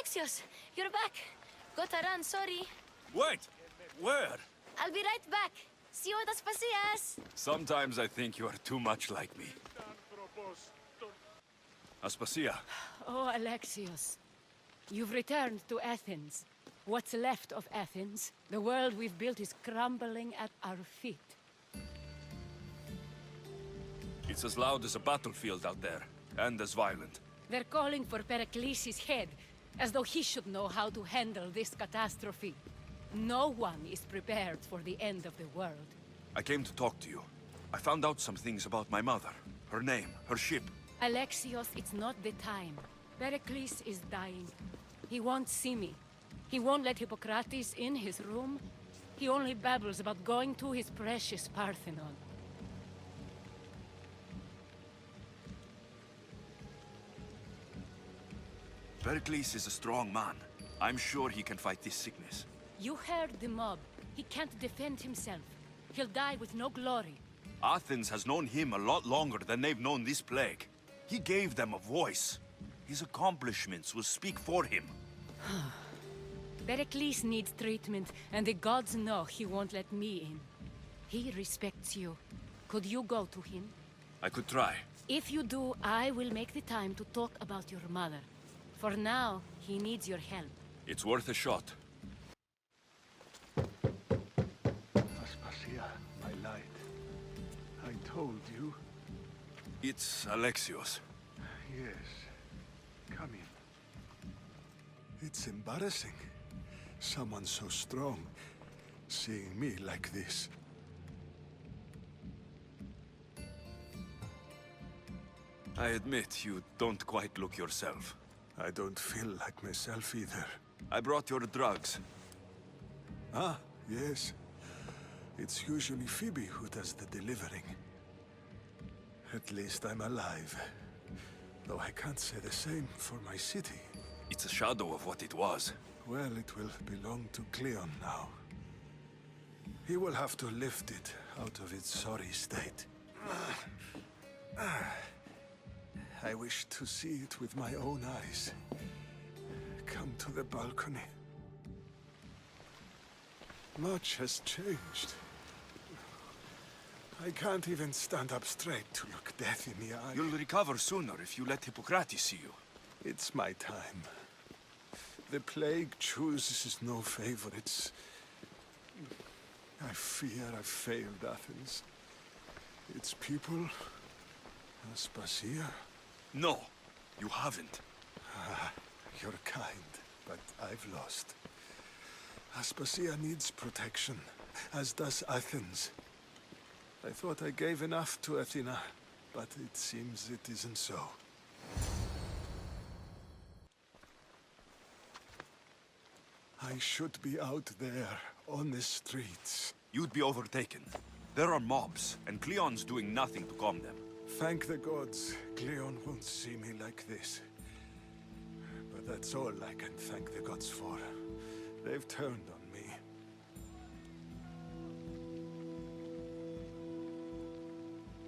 Alexios, you're back. Gotta run, sorry. Wait! Where? I'll be right back. See you at Aspasias. Sometimes I think you are too much like me. Aspasia, Oh, Alexios. You've returned to Athens. What's left of Athens? The world we've built is crumbling at our feet. it's as loud as a battlefield out there, and as violent. They're calling for Pericles' head, as though he should know how to handle this catastrophe. No one is prepared for the end of the world. I came to talk to you. I found out some things about my mother. Her name, her ship. Alexios, it's not the time. Pericles is dying. He won't see me. He won't let Hippocrates in his room. He only babbles about going to his precious Parthenon. Pericles is a strong man. I'm sure he can fight this sickness. You heard the mob. He can't defend himself. He'll die with no glory. Athens has known him a lot longer than they've known this plague. He gave them a voice. His accomplishments will speak for him. Pericles needs treatment, and the gods know he won't let me in. He respects you. Could you go to him? I could try. If you do, I will make the time to talk about your mother. For now, he needs your help. It's worth a shot. Aspasia, my light. I told you. It's Alexios. Yes. Come in. It's embarrassing. Someone so strong, seeing me like this. I admit you don't quite look yourself. I don't feel like myself either. I brought your drugs. Ah, yes. It's usually Phoebe who does the delivering. At least I'm alive. Though I can't say the same for my city. It's a shadow of what it was. Well, it will belong to Cleon now. He will have to lift it out of its sorry state. I wish to see it with my own eyes. Come to the balcony. Much has changed. I can't even stand up straight to look death in the eye. You'll recover sooner if you let Hippocrates see you. It's my time. The plague chooses no favorites. I fear I've failed Athens. Its people, Aspasia. No, you haven't. You're kind, but I've lost. Aspasia needs protection, as does Athens. I thought I gave enough to Athena, but it seems it isn't so. I should be out there, on the streets. You'd be overtaken. There are mobs, and Cleon's doing nothing to calm them. Thank the gods, Cleon won't see me like this. But that's all I can thank the gods for. They've turned on me.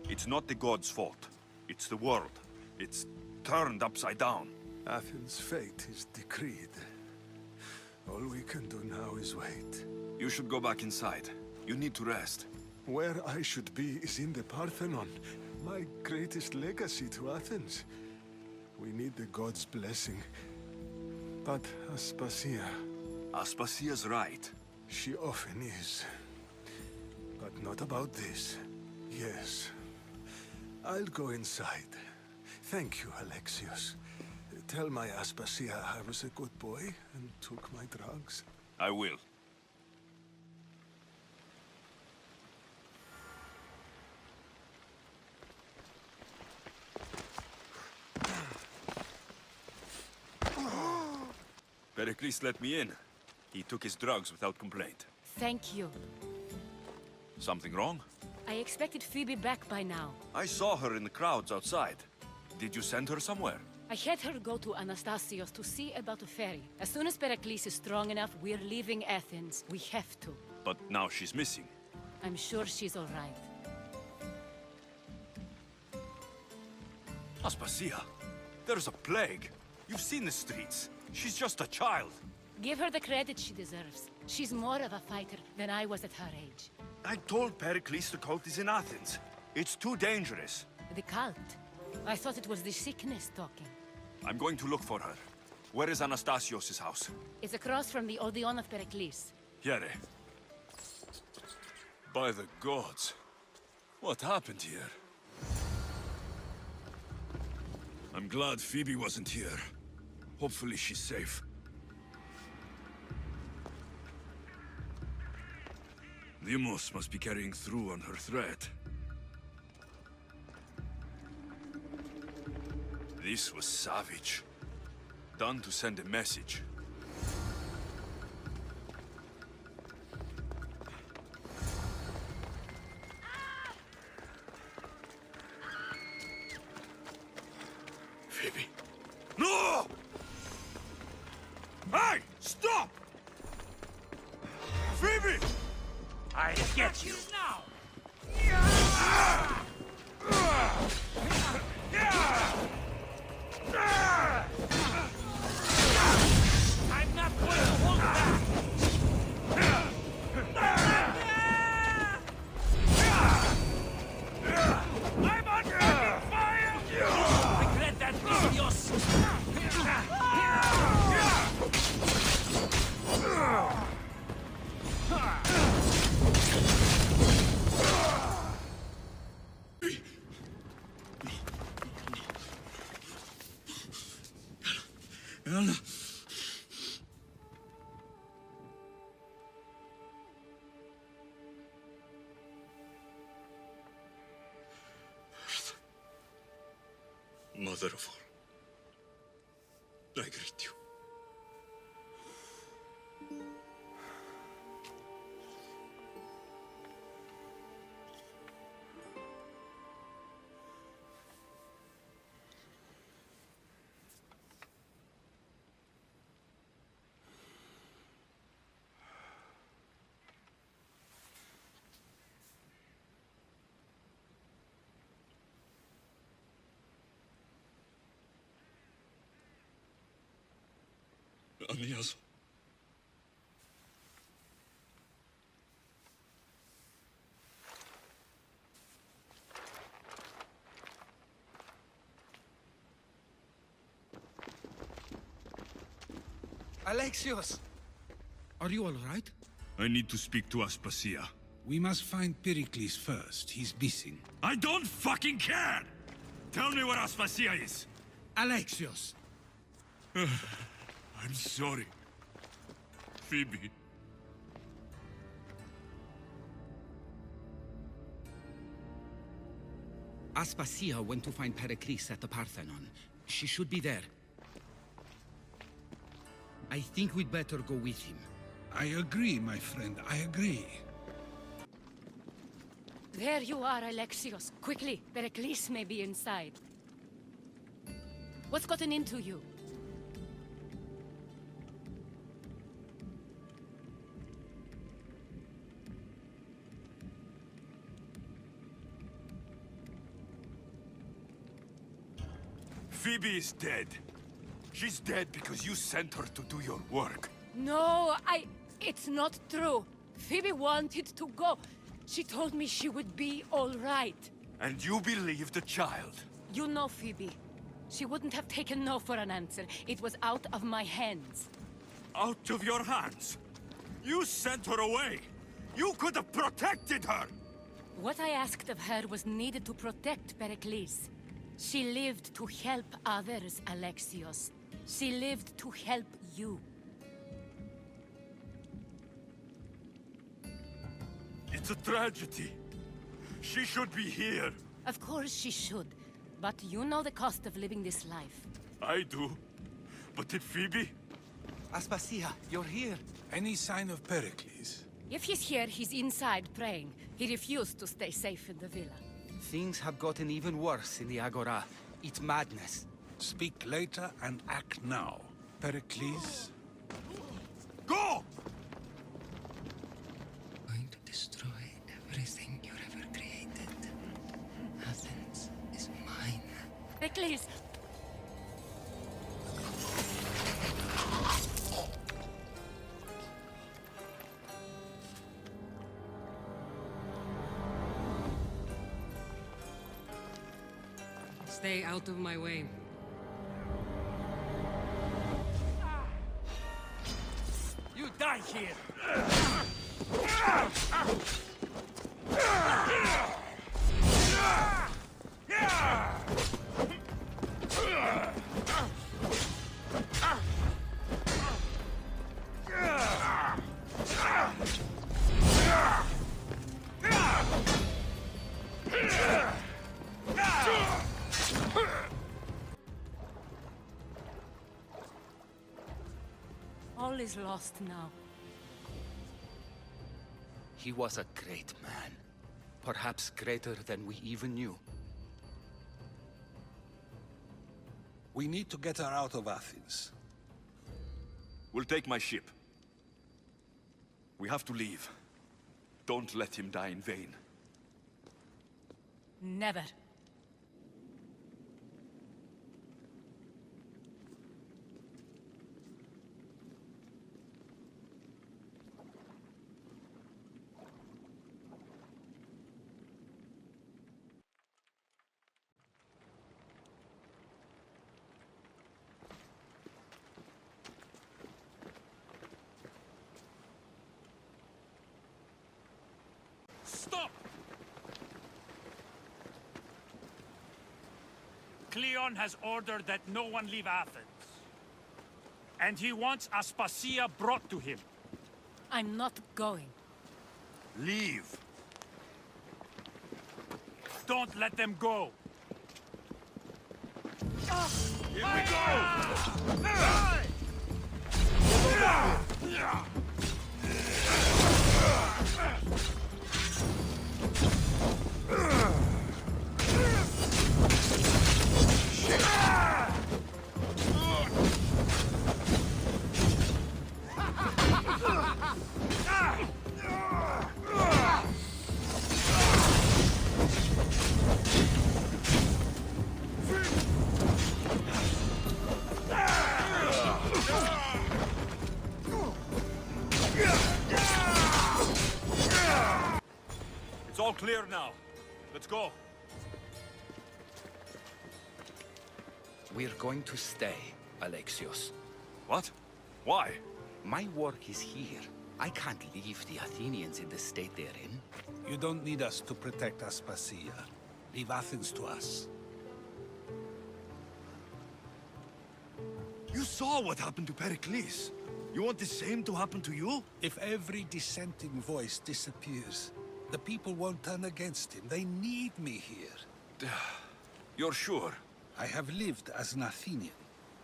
It's not the gods' fault. It's the world. It's turned upside down. Athens' fate is decreed. All we can do now is wait. You should go back inside. You need to rest. Where I should be is in the Parthenon, my greatest legacy to Athens. We need the gods' blessing. But Aspasia... Aspasia's right. She often is. But not about this. Yes. I'll go inside. Thank you, Alexios. Tell my Aspasia I was a good boy and took my drugs. I will. Pericles let me in. He took his drugs without complaint. Thank you. Something wrong? I expected Phoebe back by now. I saw her in the crowds outside. Did you send her somewhere? I had her go to Anastasios to see about a ferry. As soon as Pericles is strong enough, we're leaving Athens. We have to. But now she's missing. I'm sure she's all right. Aspasia, there's a plague. You've seen the streets. She's just a child. Give her the credit she deserves. She's more of a fighter than I was at her age. I told Pericles the cult is in Athens. It's too dangerous. The cult? I thought it was the sickness talking. I'm going to look for her. Where is Anastasios' house? It's across from the Odeon of Pericles. Here. By the gods. What happened here? I'm glad Phoebe wasn't here. Hopefully she's safe. Deimos must be carrying through on her threat. This was savage. Done to send a message. Phoebe. No! Hey! Stop! Phoebe! I get you. I'm not going to hold back. I'm under fire! Regret that, Dios! Anna. Mother of all, I greet you. Anias. Alexios! Are you all right? I need to speak to Aspasia. We must find Pericles first. He's missing. I don't fucking care! Tell me where Aspasia is! Alexios! I'm sorry. Phoebe. Aspasia went to find Pericles at the Parthenon. She should be there. I think we'd better go with him. I agree, my friend. I agree. There you are, Alexios. Quickly, Pericles may be inside. What's gotten into you? Phoebe is dead. She's dead because you sent her to do your work. No, it's not true. Phoebe wanted to go. She told me she would be all right. And you believe the child? You know Phoebe. She wouldn't have taken no for an answer. It was out of my hands. Out of your hands? You sent her away! You could have protected her! What I asked of her was needed to protect Pericles. She lived to help others, Alexios. She lived to help you. It's a tragedy. She should be here. Of course she should. But you know the cost of living this life. I do. But did Phoebe? Aspasia, you're here. Any sign of Pericles? If he's here, he's inside praying. He refused to stay safe in the villa. Things have gotten even worse in the Agora. It's madness. Speak later and act now. Pericles? Go! Going to destroy everything you ever created. Athens is mine. Pericles! Stay out of my way. You die here! All is lost now. He was a great man. Perhaps greater than we even knew. We need to get her out of Athens. We'll take my ship. We have to leave. Don't let him die in vain. Never. Stop! Cleon has ordered that no one leave Athens. And he wants Aspasia brought to him. I'm not going. Leave! Don't let them go! Here we go! It's all clear now. Let's go. We're going to stay, Alexios. What? Why? My work is here. I can't leave the Athenians in the state they're in. You don't need us to protect Aspasia. Leave Athens to us. You saw what happened to Pericles. You want the same to happen to you? If every dissenting voice disappears, the people won't turn against him. They need me here. You're sure? I have lived as an Athenian,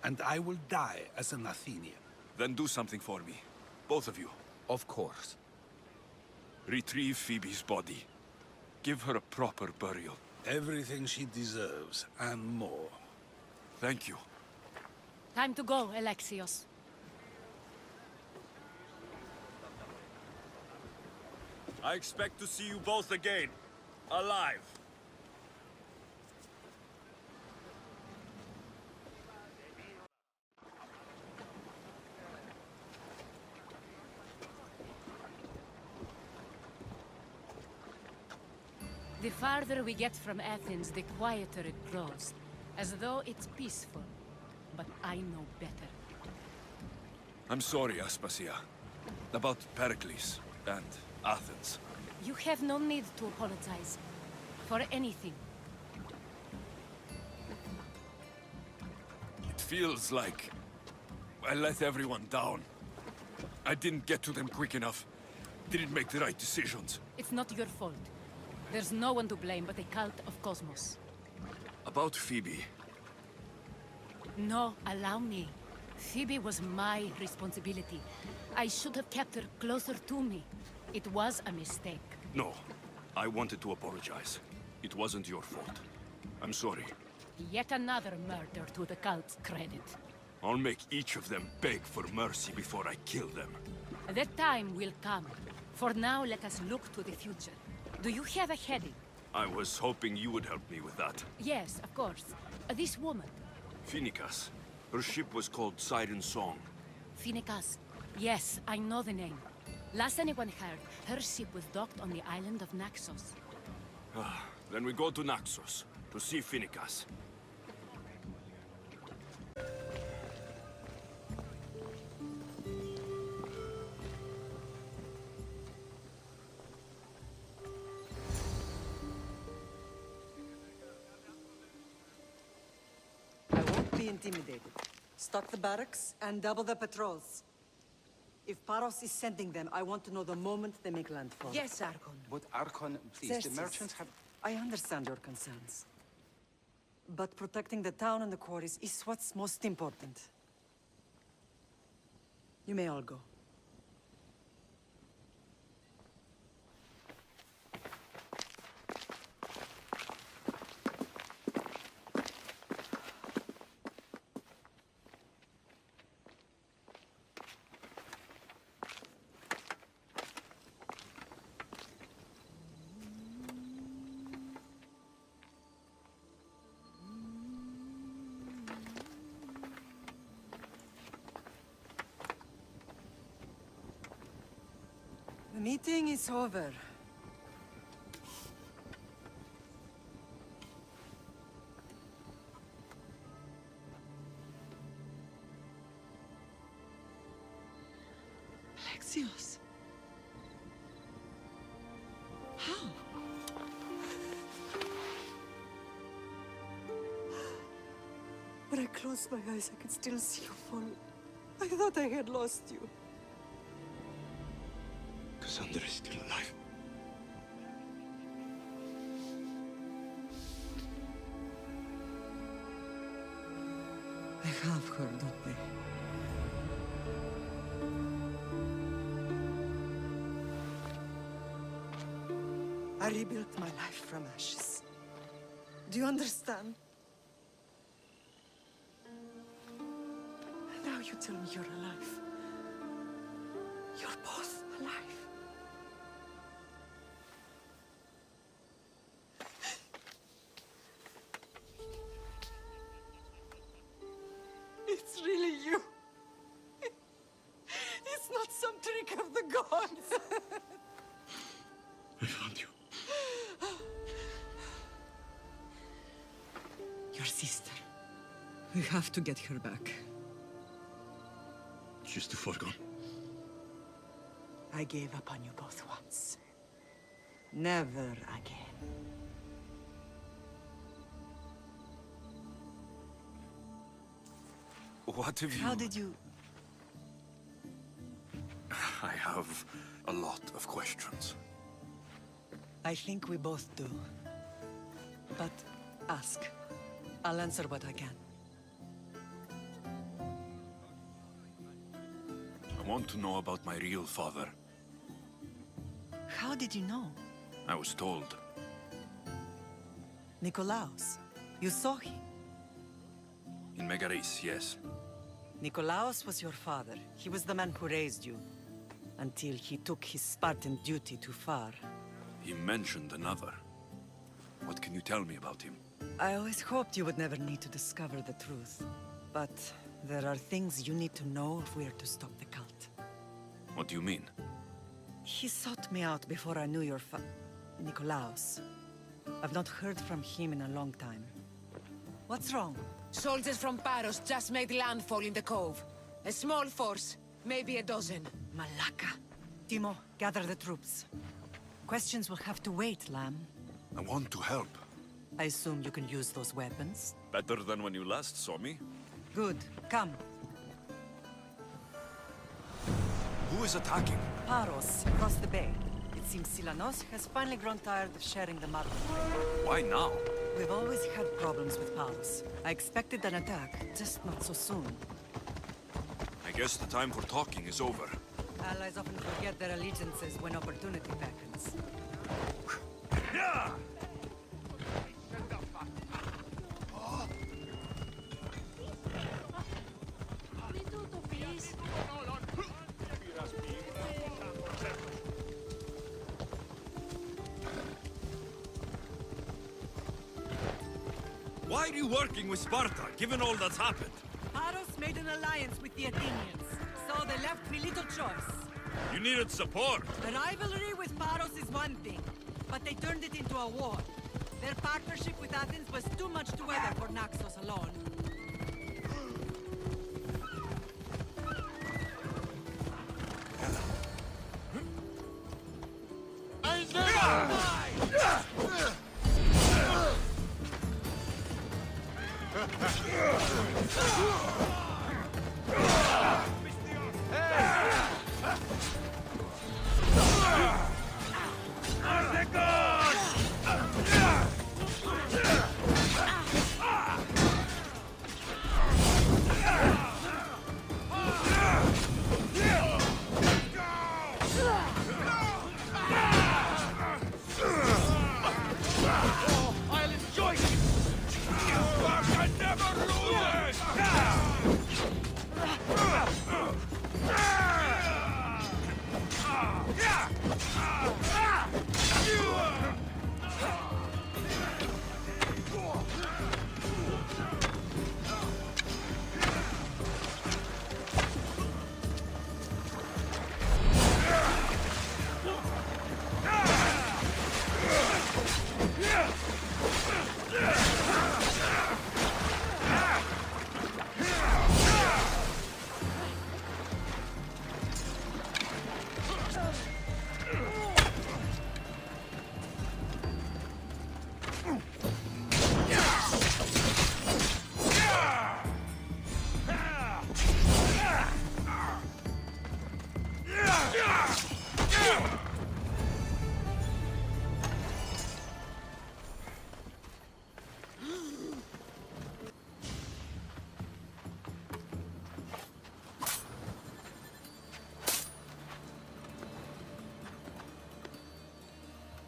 and I will die as an Athenian. Then do something for me. Both of you. Of course. Retrieve Phoebe's body. Give her a proper burial. Everything she deserves, and more. Thank you. Time to go, Alexios. I expect to see you both again. Alive. The farther we get from Athens, the quieter it grows. As though it's peaceful. But I know better. I'm sorry, Aspasia. About Pericles and Athens. You have no need to apologize. For anything. It feels like I let everyone down. I didn't get to them quick enough. Didn't make the right decisions. It's not your fault. There's no one to blame but the cult of Cosmos. About Phoebe. No, allow me. Phoebe was my responsibility. I should have kept her closer to me. It was a mistake. No. I wanted to apologize. It wasn't your fault. I'm sorry. Yet another murder to the cult's credit. I'll make each of them beg for mercy before I kill them. That time will come. For now, let us look to the future. Do you have a heading? I was hoping you would help me with that. Yes, of course. This woman. Phoenicas. Her ship was called Siren Song. Phoenicas. Yes, I know the name. Last anyone heard, her ship was docked on the island of Naxos. Then we go to Naxos, to see Phoenicas. intimidated. Stock the barracks and double the patrols. If Paros is sending them, I want to know the moment they make landfall. Yes, Archon. But Archon, please, Xerxes, the merchants have... I understand your concerns. But protecting the town and the quarries is what's most important. You may all go. The meeting is over. Alexios. How? When I closed my eyes, I could still see you fall. I thought I had lost you. Cassandra is still alive. I have her, don't they? I rebuilt my life from ashes. Do you understand? Now you tell me you're alive. You're both alive. It's really you. It's not some trick of the gods. I found you. Your sister. We have to get her back. She's too far gone. I gave up on you both once. Never again. What have you... How did you... I have a lot of questions. I think we both do. But ask. I'll answer what I can. I want to know about my real father. How did you know? I was told. Nikolaos. You saw him. In Megaris, yes. Nikolaos was your father. He was the man who raised you. Until he took his Spartan duty too far. He mentioned another. What can you tell me about him? I always hoped you would never need to discover the truth. But there are things you need to know if we are to stop the cult. What do you mean? He sought me out before I knew your Nikolaos. I've not heard from him in a long time. What's wrong? Soldiers from Paros just made landfall in the cove. A small force, maybe a dozen. Malaka. Timo, gather the troops. Questions will have to wait, Lamb. I want to help. I assume you can use those weapons? Better than when you last saw me. Good. Come. Who is attacking? Paros, across the bay. It seems Silanos has finally grown tired of sharing the market. Why now? We've always had problems with Paros. I expected an attack, just not so soon. I guess the time for talking is over. Allies often forget their allegiances when opportunity beckons. Yeah! Why are you working with Sparta, given all that's happened? Paros made an alliance with the Athenians, so they left me little choice. You needed support. The rivalry with Paros is one thing, but they turned it into a war. Their partnership with Athens was too much to weather for Naxos alone.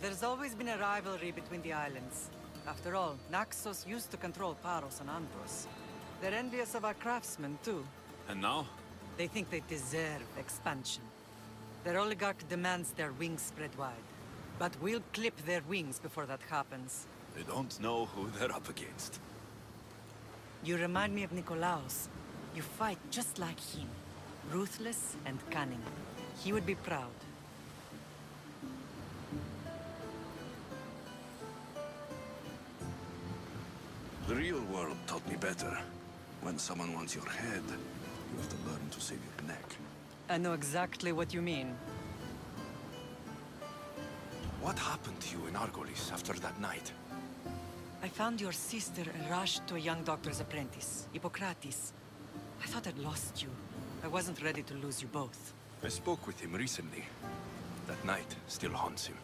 There's always been a rivalry between the islands. After all, Naxos used to control Paros and Andros. They're envious of our craftsmen, too. And now? They think they deserve expansion. Their oligarch demands their wings spread wide. But we'll clip their wings before that happens. They don't know who they're up against. You remind me of Nikolaos. You fight just like him. Ruthless and cunning. He would be proud. The real world taught me better. When someone wants your head, you have to learn to save your neck. I know exactly what you mean. What happened to you in Argolis after that night? I found your sister and rushed to a young doctor's apprentice, Hippocrates. I thought I'd lost you. I wasn't ready to lose you both. I spoke with him recently. That night still haunts him.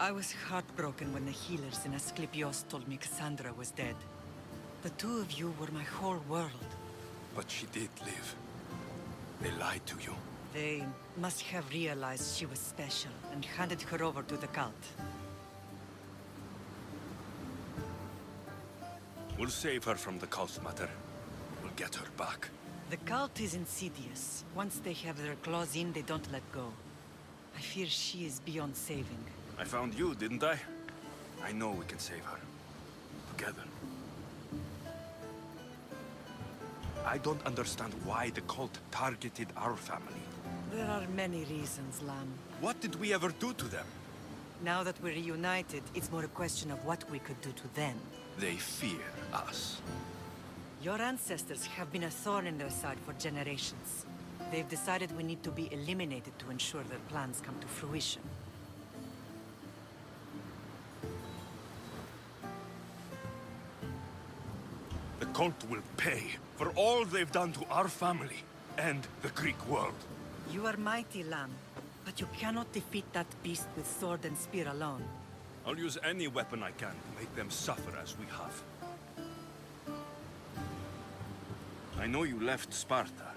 I was heartbroken when the healers in Asclepios told me Cassandra was dead. The two of you were my whole world. But she did live. They lied to you. They must have realized she was special and handed her over to the cult. We'll save her from the cult matter. We'll get her back. The cult is insidious. Once they have their claws in, they don't let go. I fear she is beyond saving. I found you, didn't I? I know we can save her. Together. I don't understand why the cult targeted our family. There are many reasons, Lam. What did we ever do to them? Now that we're reunited, it's more a question of what we could do to them. They fear us. Your ancestors have been a thorn in their side for generations. They've decided we need to be eliminated to ensure their plans come to fruition. The cult will pay for all they've done to our family and the Greek world. You are mighty, Lam, but you cannot defeat that beast with sword and spear alone. I'll use any weapon I can to make them suffer as we have. I know you left Sparta,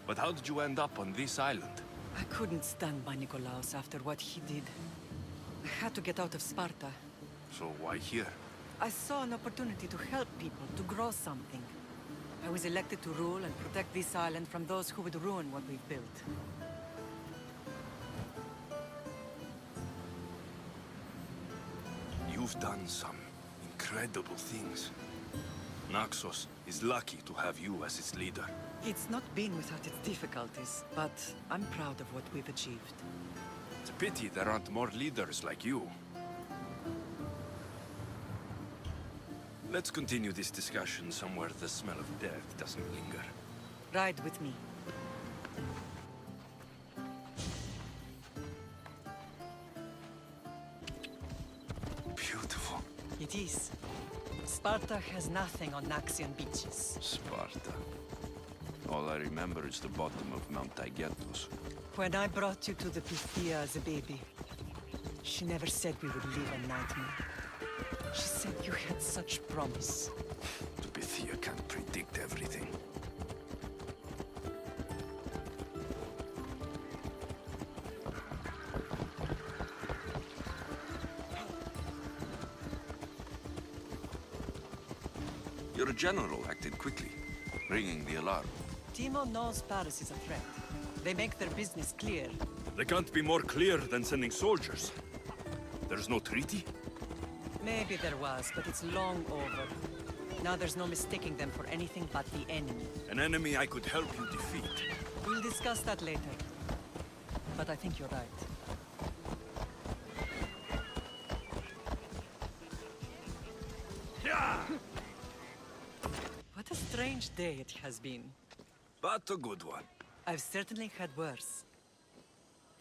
but how did you end up on this island? I couldn't stand by Nikolaos after what he did. I had to get out of Sparta. So why here? I saw an opportunity to help people, to grow something. I was elected to rule and protect this island from those who would ruin what we've built. You've done some incredible things. Naxos is lucky to have you as its leader. It's not been without its difficulties, but I'm proud of what we've achieved. It's a pity there aren't more leaders like you. Let's continue this discussion somewhere the smell of death doesn't linger. Ride with me. Beautiful. It is. Sparta has nothing on Naxian beaches. Sparta. All I remember is the bottom of Mount Taygetos. When I brought you to the Pythia as a baby, she never said we would live a nightmare. She said you had such promise. The Pythia can't predict everything. Your general acted quickly, ringing the alarm. Timo knows Paris is a threat. They make their business clear. They can't be more clear than sending soldiers. There's no treaty? Maybe there was, but it's long over. Now there's no mistaking them for anything but the enemy. An enemy I could help you defeat. We'll discuss that later. But I think you're right. What a strange day it has been. But a good one. I've certainly had worse.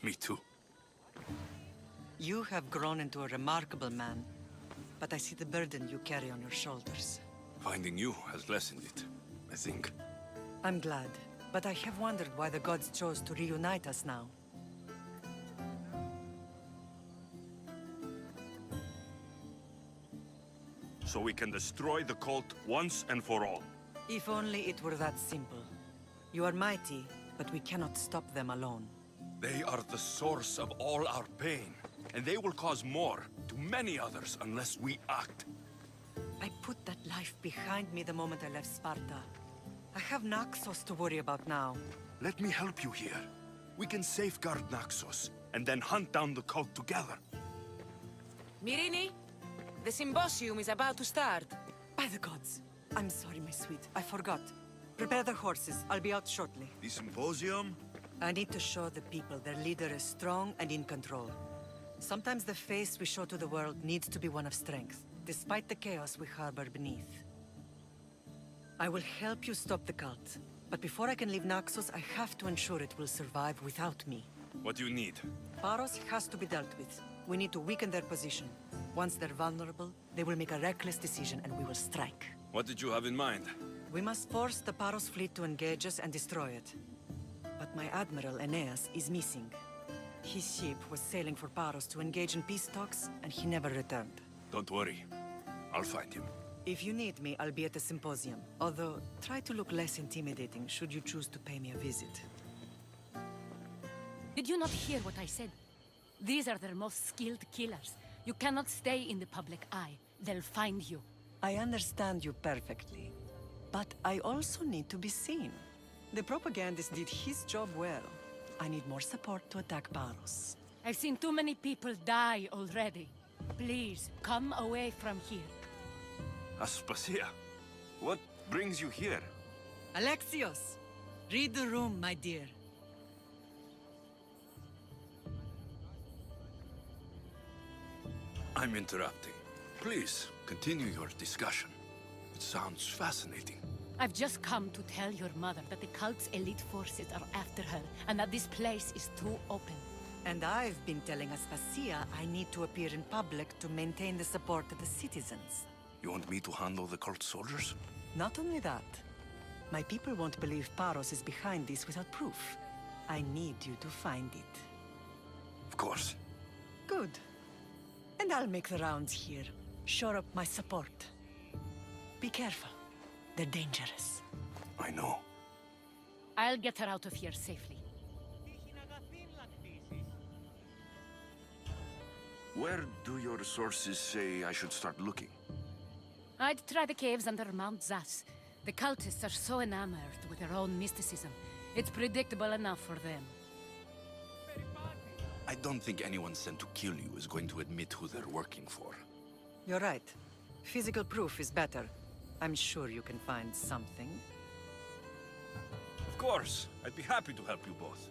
Me too. You have grown into a remarkable man, but I see the burden you carry on your shoulders. Finding you has lessened it, I think. I'm glad, but I have wondered why the gods chose to reunite us now. So we can destroy the cult once and for all. If only it were that simple. You are mighty, but we cannot stop them alone. They are the source of all our pain, and they will cause more to many others unless we act. I put that life behind me the moment I left Sparta. I have Naxos to worry about now. Let me help you here. We can safeguard Naxos, and then hunt down the cult together. Myrrine, the symposium is about to start. By the gods. I'm sorry, my sweet. I forgot. Prepare the horses. I'll be out shortly. The symposium? I need to show the people their leader is strong and in control. Sometimes the face we show to the world needs to be one of strength, despite the chaos we harbor beneath. I will help you stop the cult, but before I can leave Naxos, I have to ensure it will survive without me. What do you need? Paros has to be dealt with. We need to weaken their position. Once they're vulnerable, they will make a reckless decision and we will strike. What did you have in mind? We must force the Paros fleet to engage us and destroy it. But my admiral, Aeneas, is missing. His ship was sailing for Paros to engage in peace talks, and he never returned. Don't worry. I'll find him. If you need me, I'll be at the symposium. Although, try to look less intimidating should you choose to pay me a visit. Did you not hear what I said? These are their most skilled killers. You cannot stay in the public eye. They'll find you. I understand you perfectly. But I also need to be seen. The propagandist did his job well. I need more support to attack Paros. I've seen too many people die already. Please, come away from here. Aspasia, what brings you here? Alexios! Read the room, my dear. I'm interrupting. Please, continue your discussion. It sounds fascinating. I've just come to tell your mother that the cult's elite forces are after her, and that this place is too open. And I've been telling Aspasia I need to appear in public to maintain the support of the citizens. You want me to handle the cult soldiers? Not only that, my people won't believe Paros is behind this without proof. I need you to find it. Of course. Good. And I'll make the rounds here. Shore up my support. Be careful. They're dangerous. I know. I'll get her out of here safely. Where do your sources say I should start looking? I'd try the caves under Mount Zas. The cultists are so enamored with their own mysticism. It's predictable enough for them. I don't think anyone sent to kill you is going to admit who they're working for. You're right. Physical proof is better. I'm sure you can find something. Of course. I'd be happy to help you both.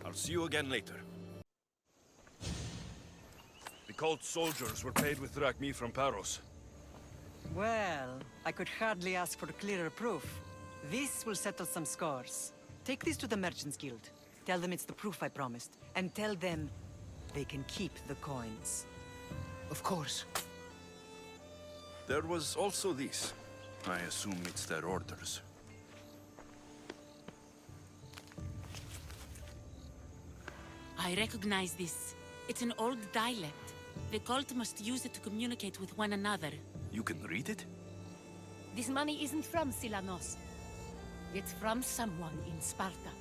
I'll see you again later. The cult soldiers were paid with drachmi from Paros. Well, I could hardly ask for clearer proof. This will settle some scores. Take this to the Merchants Guild. Tell them it's the proof I promised. And tell them they can keep the coins. Of course. There was also this. I assume it's their orders. I recognize this. It's an old dialect. The cult must use it to communicate with one another. You can read it? This money isn't from Silanos. It's from someone in Sparta.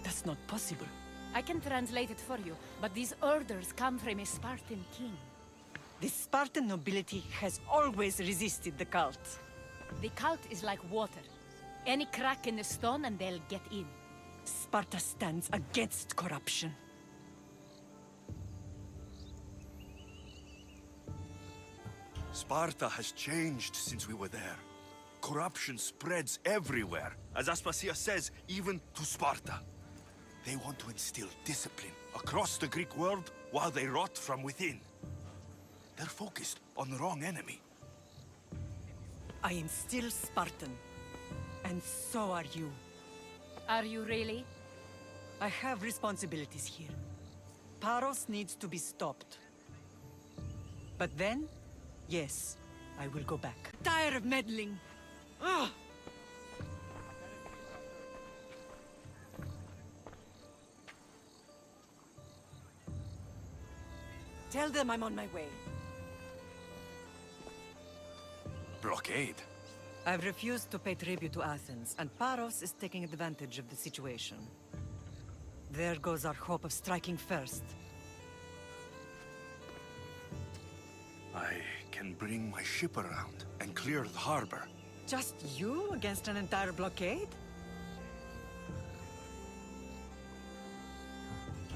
That's not possible. I can translate it for you, but these orders come from a Spartan king. The Spartan nobility has always resisted the cult. The cult is like water. Any crack in the stone and they'll get in. Sparta stands against corruption. Sparta has changed since we were there. Corruption spreads everywhere. As Aspasia says, even to Sparta. They want to instill discipline across the Greek world while they rot from within. They're focused on the wrong enemy. I am still Spartan. And so are you. Are you really? I have responsibilities here. Paros needs to be stopped. But then, yes, I will go back. Tired of meddling. Ugh! Tell them I'm on my way. Blockade? I've refused to pay tribute to Athens, and Paros is taking advantage of the situation. There goes our hope of striking first. I can bring my ship around and clear the harbor. Just you against an entire blockade?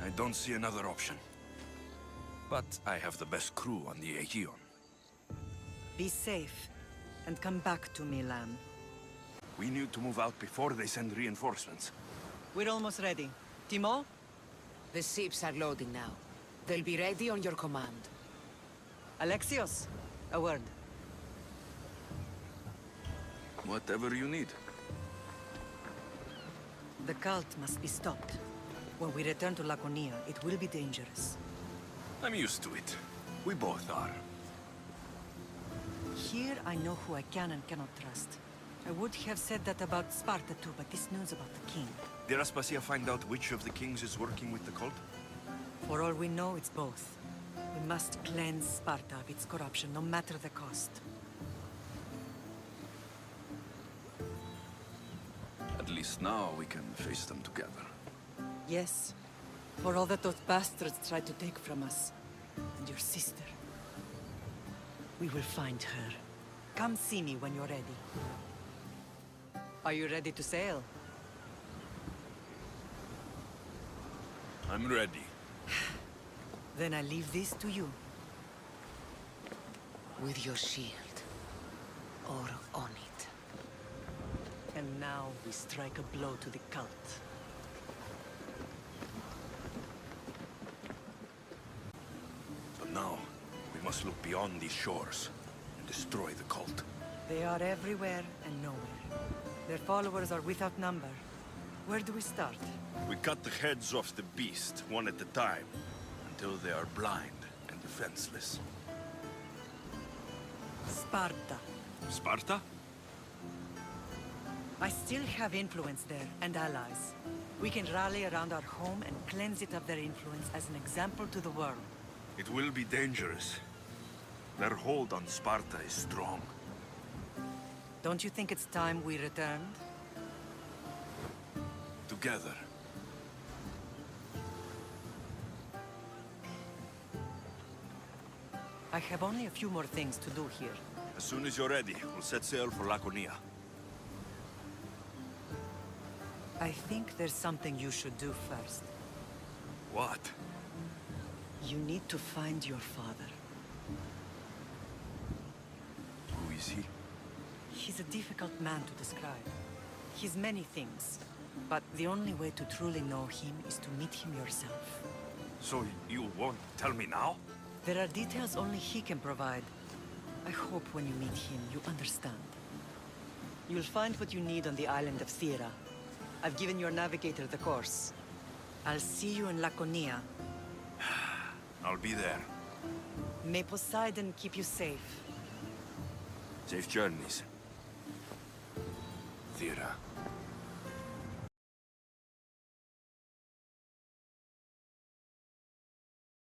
I don't see another option. But I have the best crew on the Aegean. Be safe, and come back to Milan. We need to move out before they send reinforcements. We're almost ready. Timo? The ships are loading now. They'll be ready on your command. Alexios, a word. Whatever you need. The cult must be stopped. When we return to Laconia, it will be dangerous. I'm used to it. We both are. Here I know who I can and cannot trust. I would have said that about Sparta too, but this news about the king. Did Aspasia find out which of the kings is working with the cult? For all we know, it's both. We must cleanse Sparta of its corruption, no matter the cost. At least now we can face them together. Yes, for all that those bastards tried to take from us. And your sister. We will find her. Come see me when you're ready. Are you ready to sail? I'm ready. Then I leave this to you. With your shield. Or on it. And now we strike a blow to the cult. But now, we must look beyond these shores and destroy the cult. They are everywhere and nowhere. Their followers are without number. Where do we start? We cut the heads off the beast, one at a time, until they are blind and defenseless. Sparta. Sparta? I still have influence there, and allies. We can rally around our home and cleanse it of their influence as an example to the world. It will be dangerous. Their hold on Sparta is strong. Don't you think it's time we returned? Together. I have only a few more things to do here. As soon as you're ready, we'll set sail for Laconia. I think there's something you should do first. What? You need to find your father. Who is he? He's a difficult man to describe. He's many things, but the only way to truly know him is to meet him yourself. So you won't tell me now? There are details only he can provide. I hope when you meet him, you understand. You'll find what you need on the island of Thera. I've given your navigator the course. I'll see you in Laconia. I'll be there. May Poseidon keep you safe. Safe journeys. Thera.